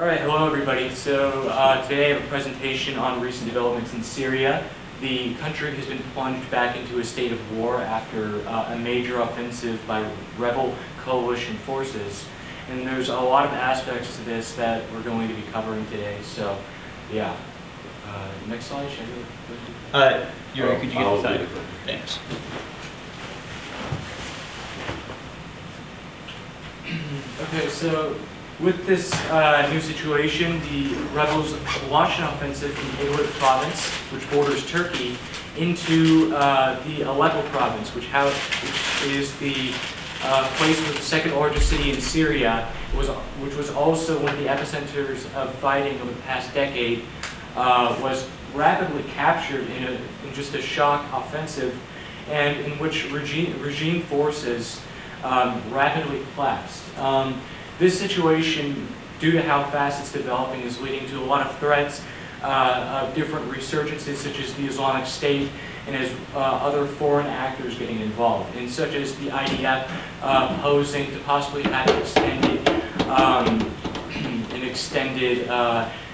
All right, hello everybody. So today I have a presentation on recent developments in Syria. The country has been plunged back into a state of war after a major offensive by rebel coalition forces. And there's a lot of aspects to this that we're going to be covering today. So yeah, next slide. Should I go? Yuri, could you get the slide? Thanks. Okay, so with this new situation, the rebels launched an offensive in Abbott province, which borders Turkey, into the Aleppo province, which is the place with the second largest city in Syria, which was also one of the epicenters of fighting over the past decade, was rapidly captured in just a shock offensive, and in which regime forces rapidly collapsed. This situation, due to how fast it's developing, is leading to a lot of threats of different resurgences, such as the Islamic State, and as other foreign actors getting involved, and such as the IDF posing to possibly have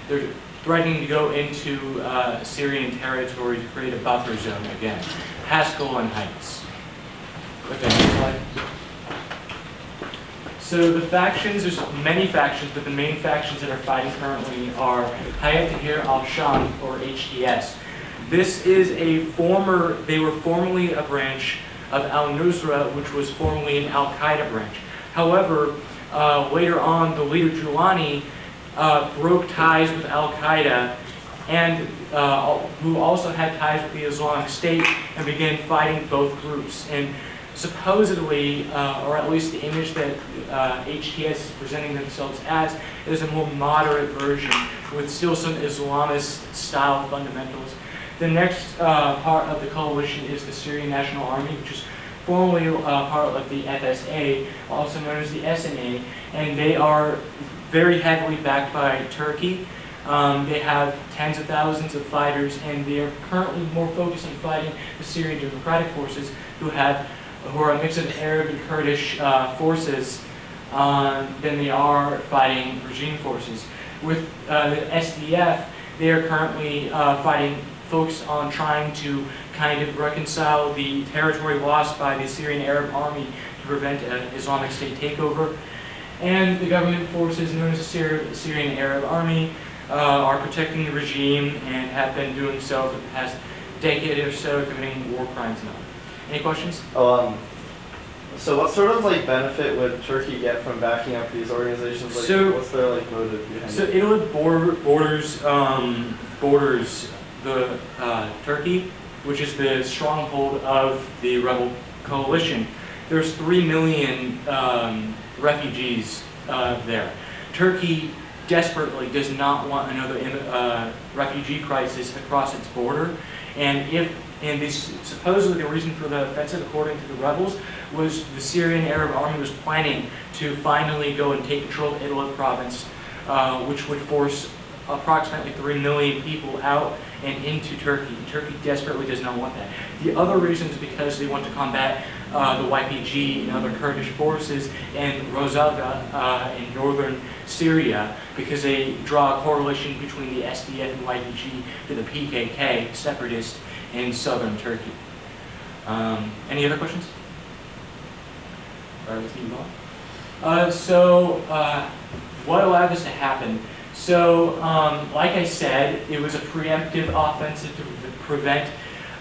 they're threatening to go into Syrian territory to create a buffer zone again, past Golan Heights. Okay, next slide. So the factions, there's many factions, but the main factions that are fighting currently are Hayat Tahrir al-Sham, or HTS. This is they were formerly a branch of al-Nusra, which was formerly an al-Qaeda branch. However, later on, the leader Julani broke ties with al-Qaeda, and who also had ties with the Islamic State, and began fighting both groups. And supposedly, or at least the image that HTS is presenting themselves as, is a more moderate version with still some Islamist-style fundamentals. The next part of the coalition is the Syrian National Army, which is formerly part of the FSA, also known as the SNA, and they are very heavily backed by Turkey. They have tens of thousands of fighters, and they are currently more focused on fighting the Syrian Democratic Forces, who are a mix of Arab and Kurdish forces, than they are fighting regime forces. With the SDF, they are currently focused on trying to kind of reconcile the territory lost by the Syrian Arab Army to prevent an Islamic State takeover. And the government forces, known as the Syrian Arab Army, are protecting the regime and have been doing so for the past decade or so, committing war crimes and all. Any questions? So what sort of benefit would Turkey get from backing up these organizations? What's their motive behind it? So Idlib borders the Turkey, which is the stronghold of the rebel coalition. There's 3 million refugees there. Turkey desperately does not want another refugee crisis across its border, and supposedly the reason for the offensive, according to the rebels, was the Syrian Arab Army was planning to finally go and take control of Idlib province, which would force approximately 3 million people out and into Turkey. Turkey desperately does not want that. The other reason is because they want to combat the YPG and other Kurdish forces in Rojava in northern Syria, because they draw a correlation between the SDF and YPG to the PKK, separatists, in southern Turkey. Any other questions? All right, let's move on. What allowed this to happen? So, like I said, it was a preemptive offensive to prevent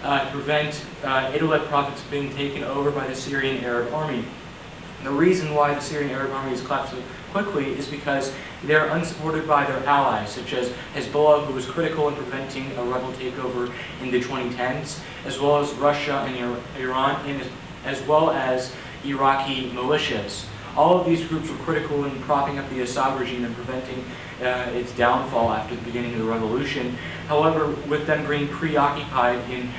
Idlib province being taken over by the Syrian Arab Army. The reason why the Syrian Arab Army has collapsed so quickly is because they're unsupported by their allies, such as Hezbollah, who was critical in preventing a rebel takeover in the 2010s, as well as Russia and Iran, and as well as Iraqi militias. All of these groups were critical in propping up the Assad regime and preventing its downfall after the beginning of the revolution. However, with them being preoccupied in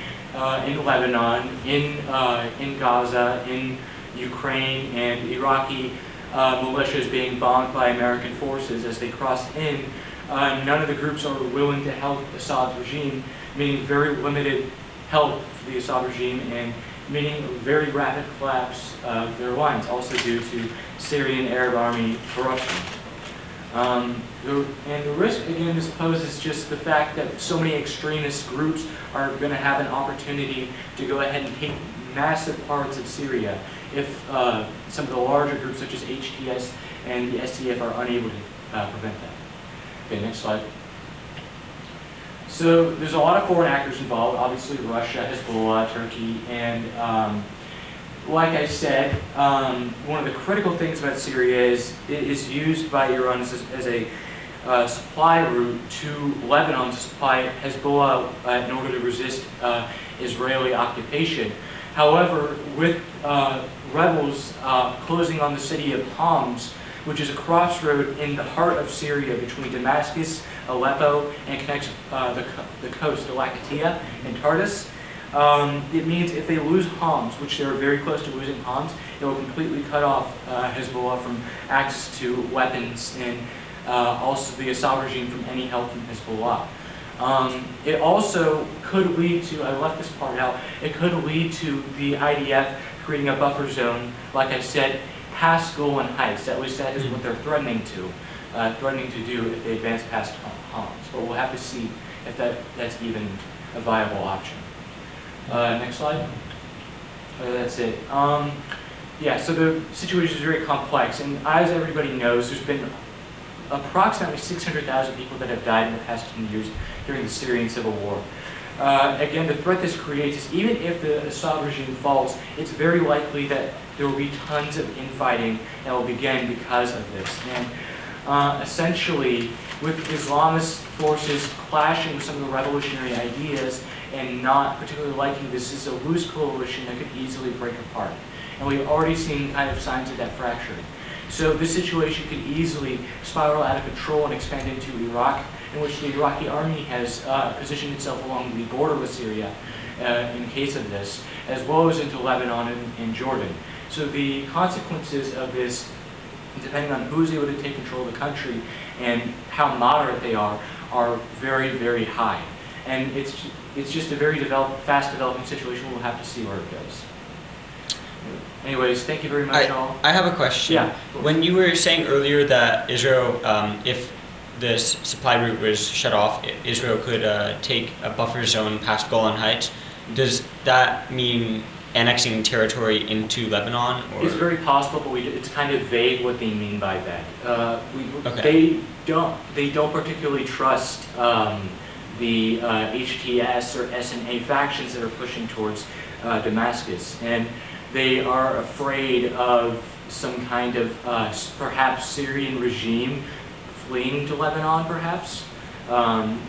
Lebanon, in Gaza, in Ukraine, and Iraqi militias being bombed by American forces as they crossed in, none of the groups are willing to help Assad's regime, meaning very limited help for the Assad regime, and meaning a very rapid collapse of their lines, also due to Syrian Arab Army corruption. And the risk, again, this poses just the fact that so many extremist groups are going to have an opportunity to go ahead and take massive parts of Syria if some of the larger groups such as HTS and the SDF are unable to prevent that. Okay, next slide. So there's a lot of foreign actors involved, obviously Russia, Hezbollah, Turkey, and like I said, one of the critical things about Syria is it is used by Iran as a supply route to Lebanon to supply Hezbollah in order to resist Israeli occupation. However, with rebels closing on the city of Homs, which is a crossroad in the heart of Syria between Damascus, Aleppo, and connects the coast to Latakia and Tartus. It means if they lose Homs, which they're very close to losing Homs, it will completely cut off Hezbollah from access to weapons and also the Assad regime from any help from Hezbollah. It also could lead to, I left this part out, it could lead to the IDF creating a buffer zone, like I said, past Golan Heights. At least that is what they're threatening to do if they advance past Homs. But we'll have to see if that's even a viable option. Next slide. That's it. Yeah, so the situation is very complex, and as everybody knows, there's been approximately 600,000 people that have died in the past 10 years during the Syrian civil war. Again, the threat this creates is even if the Assad regime falls, it's very likely that there will be tons of infighting that will begin because of this. And essentially, with Islamist forces clashing with some of the revolutionary ideas and not particularly liking this, is a loose coalition that could easily break apart. And we've already seen kind of signs of that fracturing. So this situation could easily spiral out of control and expand into Iraq, in which the Iraqi army has positioned itself along the border with Syria in case of this, as well as into Lebanon and Jordan. So the consequences of this, depending on who's able to take control of the country and how moderate they are very, very high. And it's just a very fast developing situation. We'll have to see where it goes. Anyways, thank you very much, all. I have a question. Yeah. When you were saying earlier that Israel, if this supply route was shut off, Israel could take a buffer zone past Golan Heights, does that mean annexing territory into Lebanon? Or? It's very possible, but it's kind of vague what they mean by that. Okay. They don't particularly trust the HTS or SNA factions that are pushing towards Damascus, and they are afraid of some kind of perhaps Syrian regime fleeing to Lebanon, perhaps.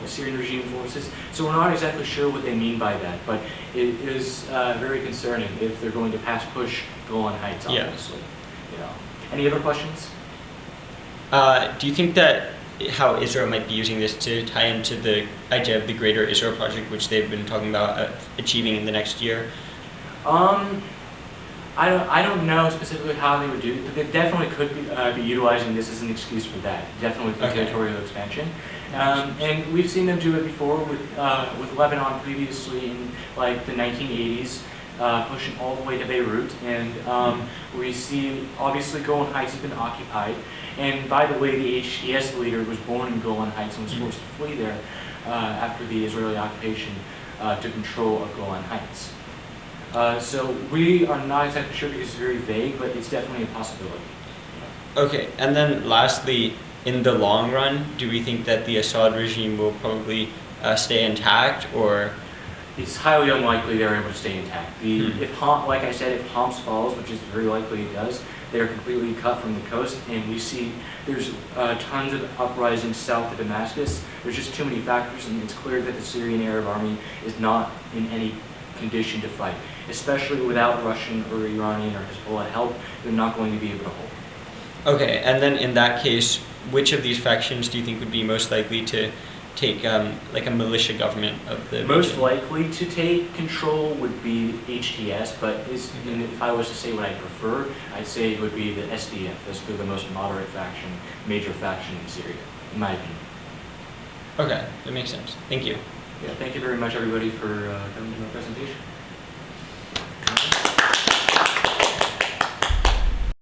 Syrian regime forces. So we're not exactly sure what they mean by that, but it is very concerning if they're going to push Golan Heights, obviously. Yeah. You know. Any other questions? Do you think that how Israel might be using this to tie into the idea of the Greater Israel Project, which they've been talking about achieving in the next year? I don't know specifically how they would do it, but they definitely could be utilizing this as an excuse for that, definitely for territorial expansion. And we've seen them do it before with Lebanon previously in like the 1980s, pushing all the way to Beirut. And we see obviously Golan Heights has been occupied. And by the way, the HTS leader was born in Golan Heights and was forced to flee there after the Israeli occupation took control of Golan Heights. So we are not exactly sure because it's very vague, but it's definitely a possibility. Okay, and then lastly, in the long run, do we think that the Assad regime will probably stay intact, or? It's highly unlikely they're able to stay intact. Like I said, if Homs falls, which is very likely it does, they're completely cut from the coast, and we see there's tons of uprisings south of Damascus. There's just too many factors, and it's clear that the Syrian Arab army is not in any condition to fight, especially without Russian or Iranian or Hezbollah help. They're not going to be able to hold. Okay, and then in that case, which of these factions do you think would be most likely to take like a militia government of the Most region? likely to take control would be HTS, but if I was to say what I prefer, I'd say it would be the SDF. That's the most moderate faction, major faction in Syria, in my opinion. Okay, that makes sense. Thank you. Yeah, thank you very much, everybody, for coming to my presentation.